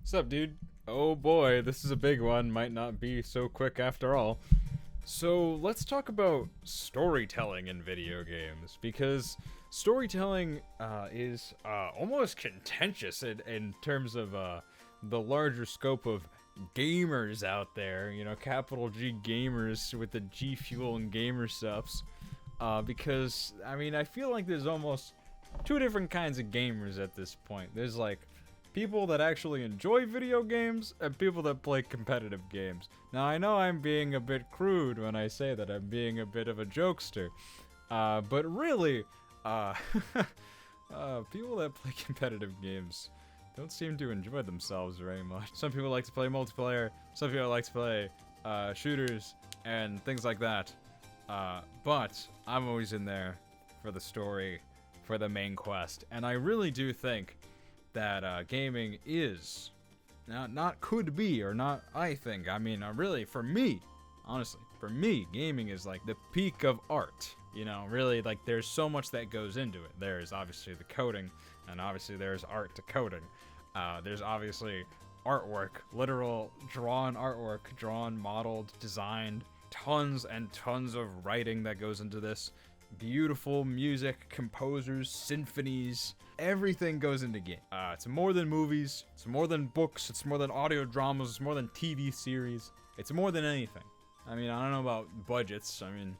What's up, dude? Oh boy, this is a big one. Might not be so quick after all. So let's talk about storytelling in video games, because storytelling is almost contentious in terms of the larger scope of gamers out there. You know, capital G gamers with the G Fuel and gamer stuffs. Because, I mean, I feel like there's almost two different kinds of gamers at this point. There's like people that actually enjoy video games and people that play competitive games. Now, I know I'm being a bit crude when I say that I'm being a bit of a jokester, but really, people that play competitive games don't seem to enjoy themselves very much. Some people like to play multiplayer, some people like to play shooters and things like that, but I'm always in there for the story, for the main quest, and I really do think that gaming is not could be, or not I think, I mean, really, for me, honestly, for me, gaming is like the peak of art. You know, really, like, there's so much that goes into it. There's obviously the coding, and obviously there's art to coding. There's obviously artwork, literal drawn artwork, drawn, modeled, designed, tons and tons of writing that goes into this. Beautiful music, composers, symphonies, everything goes into game. It's more than movies, it's more than books, it's more than audio dramas, it's more than TV series, it's more than anything. I mean, I don't know about budgets. I mean,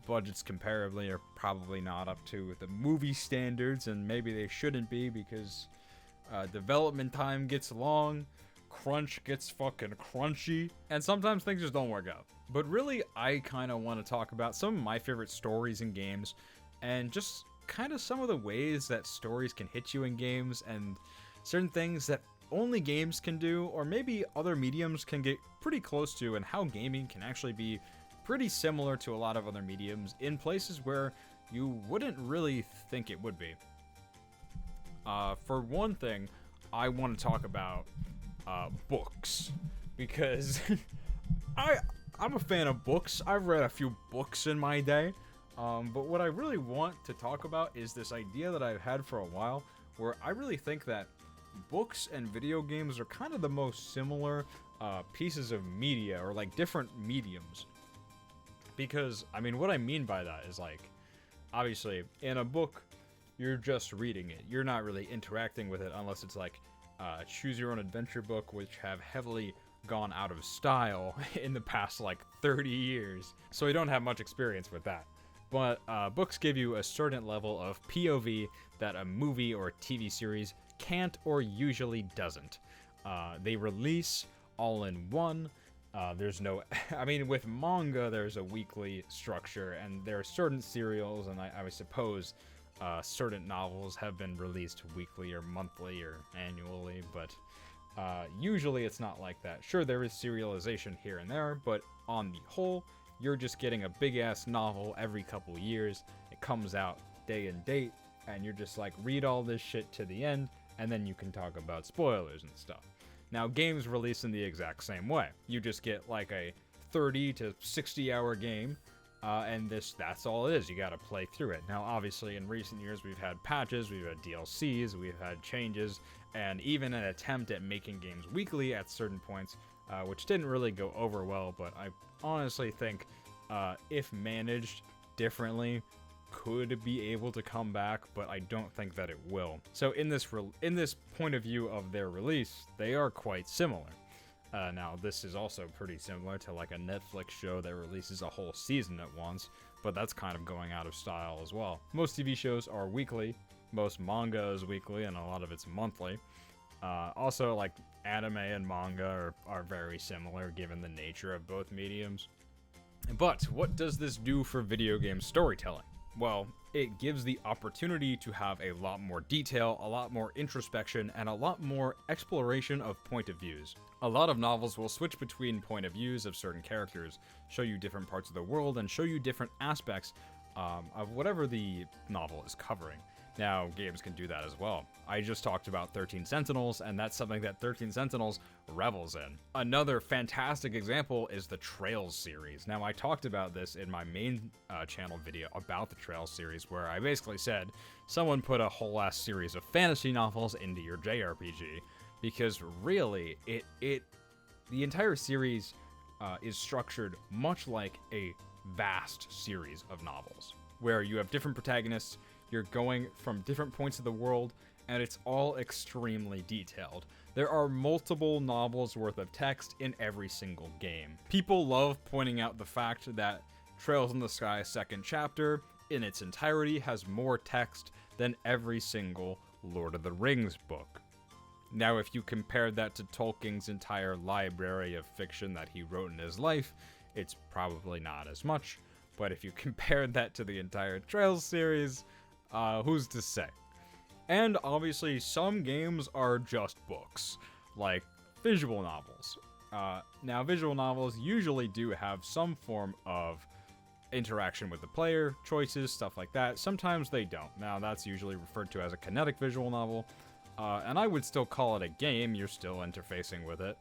budgets comparably are probably not up to the movie standards, and maybe they shouldn't be, because development time gets long, crunch gets fucking crunchy, and sometimes things just don't work out. But really, I kind of want to talk about some of my favorite stories in games, and just kind of some of the ways that stories can hit you in games, and certain things that only games can do, or maybe other mediums can get pretty close to, and how gaming can actually be pretty similar to a lot of other mediums in places where you wouldn't really think it would be. For one thing, I want to talk about books, because I'm a fan of books. I've read a few books in my day, but what I really want to talk about is this idea that I've had for a while, where I really think that books and video games are kind of the most similar pieces of media, or like different mediums. Because, I mean, what I mean by that is, like, obviously, in a book, you're just reading it. You're not really interacting with it unless it's like choose your own adventure book, which have heavily gone out of style in the past like 30 years. So we don't have much experience with that. But books give you a certain level of POV that a movie or TV series can't, or usually doesn't. They release all in one. There's no, I mean, with manga, there's a weekly structure, and there are certain serials, and I suppose certain novels have been released weekly or monthly or annually, but usually it's not like that. Sure, there is serialization here and there, but on the whole, you're just getting a big-ass novel every couple years. It comes out day and date, and you're just like, read all this shit to the end, and then you can talk about spoilers and stuff. Now, games release in the exact same way. You just get like a 30 to 60 hour game, and that's all it is. You gotta play through it. Now, obviously, in recent years, we've had patches, we've had DLCs, we've had changes, and even an attempt at making games weekly at certain points, which didn't really go over well, but I honestly think, if managed differently, could be able to come back, but I don't think that it will. So in this point of view of their release, they are quite similar. Now, this is also pretty similar to like a Netflix show that releases a whole season at once, but that's kind of going out of style as well. Most TV shows are weekly, most manga is weekly, and a lot of it's monthly. Also, like, anime and manga are very similar given the nature of both mediums. But what does this do for video game storytelling? Well, it gives the opportunity to have a lot more detail, a lot more introspection, and a lot more exploration of point of views. A lot of novels will switch between point of views of certain characters, show you different parts of the world, and show you different aspects of whatever the novel is covering. Now, games can do that as well. I just talked about 13 Sentinels, and that's something that 13 Sentinels revels in. Another fantastic example is the Trails series. Now, I talked about this in my main channel video about the Trails series, where I basically said, someone put a whole ass series of fantasy novels into your JRPG. because really, the entire series is structured much like a vast series of novels, where you have different protagonists, you're going from different points of the world, and it's all extremely detailed. There are multiple novels worth of text in every single game. People love pointing out the fact that Trails in the Sky second chapter, in its entirety, has more text than every single Lord of the Rings book. Now, if you compared that to Tolkien's entire library of fiction that he wrote in his life, it's probably not as much. But if you compared that to the entire Trails series, who's to say? And obviously, some games are just books, like visual novels. Now, visual novels usually do have some form of interaction with the player, choices, stuff like that. Sometimes they don't. Now, that's usually referred to as a kinetic visual novel. And I would still call it a game. You're still interfacing with it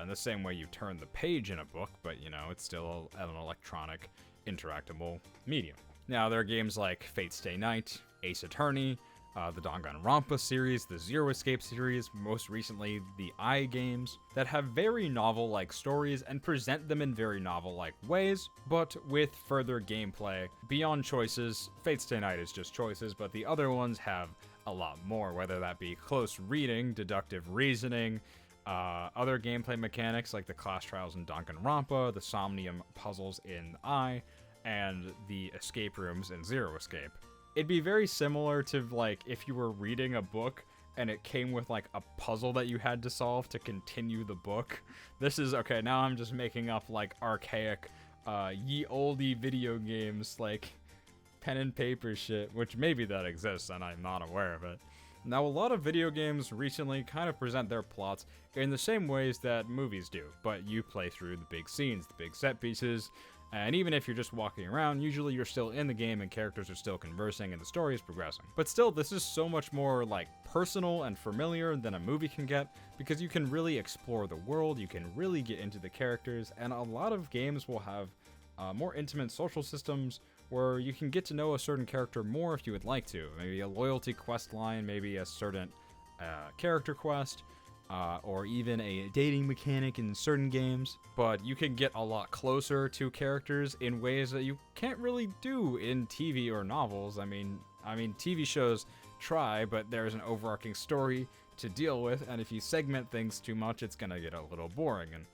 in the same way you turn the page in a book, but, you know, it's still an electronic, interactable medium. Now, there are games like Fate Stay Night, Ace Attorney, the Danganronpa series, the Zero Escape series, most recently the I games, that have very novel-like stories and present them in very novel-like ways, but with further gameplay. Beyond choices, Fate Stay Night is just choices, but the other ones have a lot more, whether that be close reading, deductive reasoning, other gameplay mechanics like the class trials in Danganronpa, the Somnium puzzles in I, and the escape rooms in Zero Escape. It'd be very similar to, like, if you were reading a book and it came with, like, a puzzle that you had to solve to continue the book. This is, okay, now I'm just making up, like, archaic, ye olde video games, like, pen and paper shit, which maybe that exists and I'm not aware of it. Now, a lot of video games recently kind of present their plots in the same ways that movies do, but you play through the big scenes, the big set pieces, and even if you're just walking around, usually you're still in the game and characters are still conversing and the story is progressing. But still, this is so much more, like, personal and familiar than a movie can get, because you can really explore the world, you can really get into the characters, and a lot of games will have more intimate social systems where you can get to know a certain character more if you would like to. Maybe a loyalty quest line, maybe a certain character quest, or even a dating mechanic in certain games. But you can get a lot closer to characters in ways that you can't really do in TV or novels. I mean, TV shows try, but there's an overarching story to deal with, and if you segment things too much, it's gonna get a little boring. And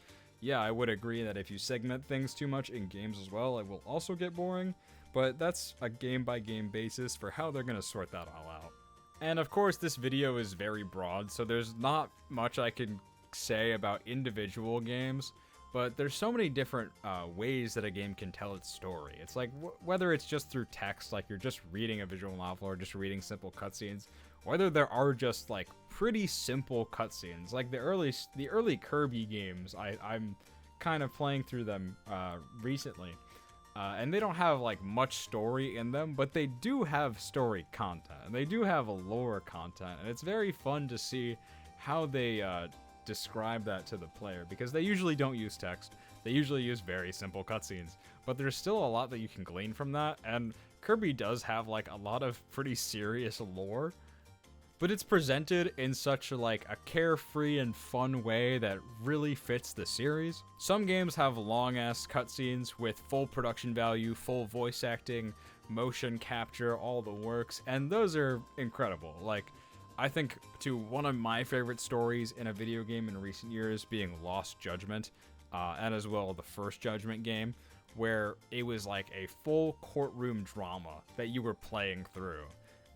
yeah, I would agree that if you segment things too much in games as well, it will also get boring, but that's a game-by-game basis for how they're gonna sort that all out. And of course, this video is very broad, so there's not much I can say about individual games, but there's so many different ways that a game can tell its story. It's like, whether it's just through text, like you're just reading a visual novel or just reading simple cutscenes, whether there are just, like, pretty simple cutscenes. Like the early Kirby games, I'm kind of playing through them recently. And they don't have, like, much story in them, but they do have story content, and they do have a lore content, and it's very fun to see how they describe that to the player, because they usually don't use text. They usually use very simple cutscenes, but there's still a lot that you can glean from that, and Kirby does have, like, a lot of pretty serious lore, but it's presented in such like a carefree and fun way that really fits the series. Some games have long-ass cutscenes with full production value, full voice acting, motion capture, all the works, and those are incredible. Like, I think to one of my favorite stories in a video game in recent years being Lost Judgment, and as well the first Judgment game, where it was like a full courtroom drama that you were playing through.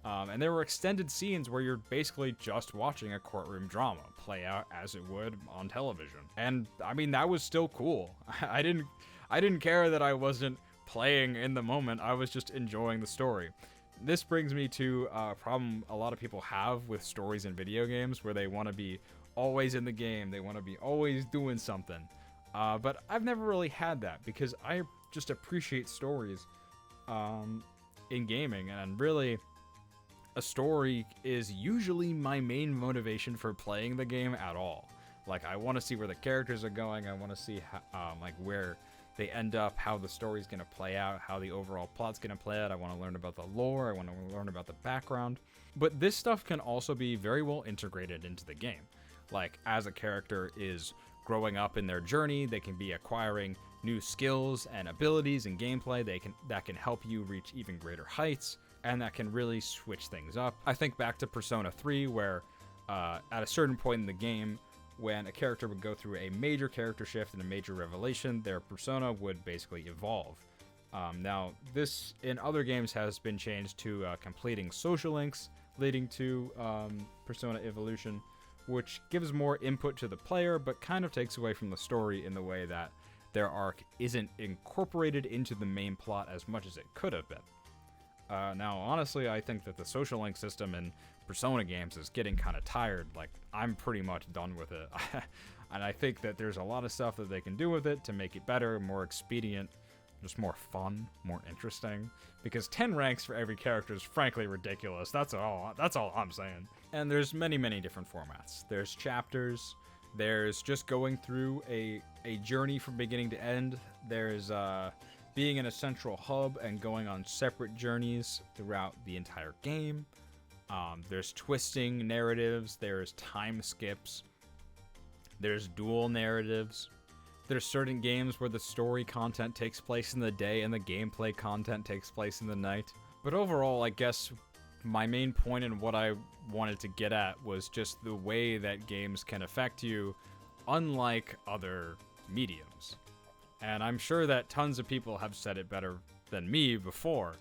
And there were extended scenes where you're basically just watching a courtroom drama play out as it would on television. And I mean, that was still cool. I didn't care that I wasn't playing in the moment. I was just enjoying the story. This brings me to a problem a lot of people have with stories in video games, where they want to be always in the game. They want to be always doing something. But I've never really had that, because I just appreciate stories in gaming, and really, a story is usually my main motivation for playing the game at all. Like, I want to see where the characters are going, I want to see how, like, where they end up, how the story's going to play out, how the overall plot's going to play out. I want to learn about the lore, I want to learn about the background. But this stuff can also be very well integrated into the game. like as a character is growing up in their journey, they can be acquiring new skills and abilities and gameplay that can help you reach even greater heights, and that can really switch things up. I think back to Persona 3, where at a certain point in the game, when a character would go through a major character shift and a major revelation, their persona would basically evolve. Now, this in other games has been changed to completing social links, leading to persona evolution, which gives more input to the player, but kind of takes away from the story in the way that their arc isn't incorporated into the main plot as much as it could have been. Now, honestly, I think that the social link system in Persona games is getting kind of tired. Like, I'm pretty much done with it. And I think that there's a lot of stuff that they can do with it to make it better, more expedient, just more fun, more interesting. Because 10 ranks for every character is frankly ridiculous. That's all I'm saying. And there's many, many different formats. There's chapters. There's just going through a journey from beginning to end. There's being in a central hub and going on separate journeys throughout the entire game. There's twisting narratives. There's time skips. There's dual narratives. There's certain games where the story content takes place in the day and the gameplay content takes place in the night. But overall, I guess my main point and what I wanted to get at was just the way that games can affect you, unlike other mediums. And I'm sure that tons of people have said it better than me before,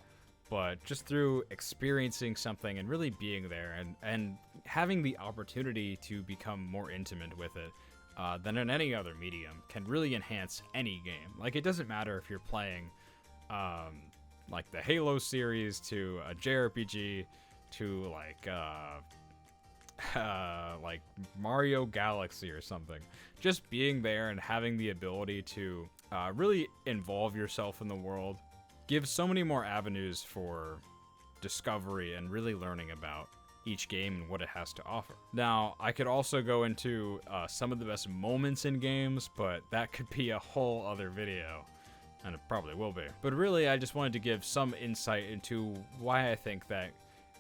but just through experiencing something and really being there and having the opportunity to become more intimate with it than in any other medium can really enhance any game. Like, it doesn't matter if you're playing like the Halo series to a JRPG to like Mario Galaxy or something. Just being there and having the ability to really involve yourself in the world gives so many more avenues for discovery and really learning about each game and what it has to offer. Now, I could also go into some of the best moments in games, but that could be a whole other video, and it probably will be. But really, I just wanted to give some insight into why I think that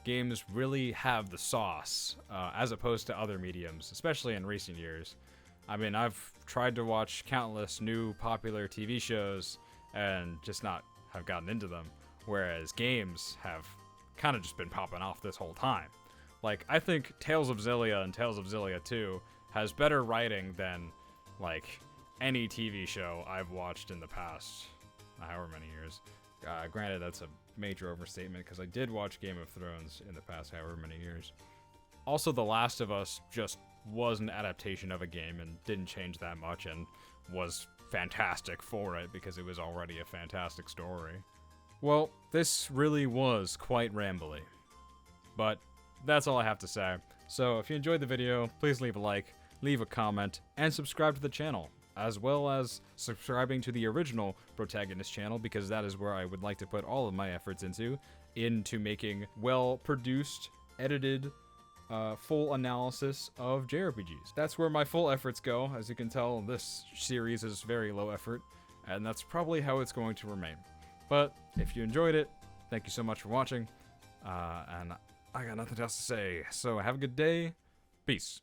games really have the sauce, as opposed to other mediums, especially in recent years. I mean, I've tried to watch countless new popular TV shows and just not have gotten into them, whereas games have kind of just been popping off this whole time. Like, I think Tales of Xillia and Tales of Xillia 2 has better writing than, like, any TV show I've watched in the past however many years. Granted, that's a major overstatement, because I did watch Game of Thrones in the past however many years. Also, The Last of Us just was an adaptation of a game and didn't change that much and was fantastic for it because it was already a fantastic story. Well, this really was quite rambly, but that's all I have to say. So if you enjoyed the video, please leave a like, leave a comment, and subscribe to the channel, as well as subscribing to the original Protagonist channel, because that is where I would like to put all of my efforts into making well-produced, edited, full analysis of JRPGs. That's where my full efforts go. As you can tell, this series is very low effort, and that's probably how it's going to remain. But if you enjoyed it, thank you so much for watching, and I got nothing else to say, so have a good day. Peace.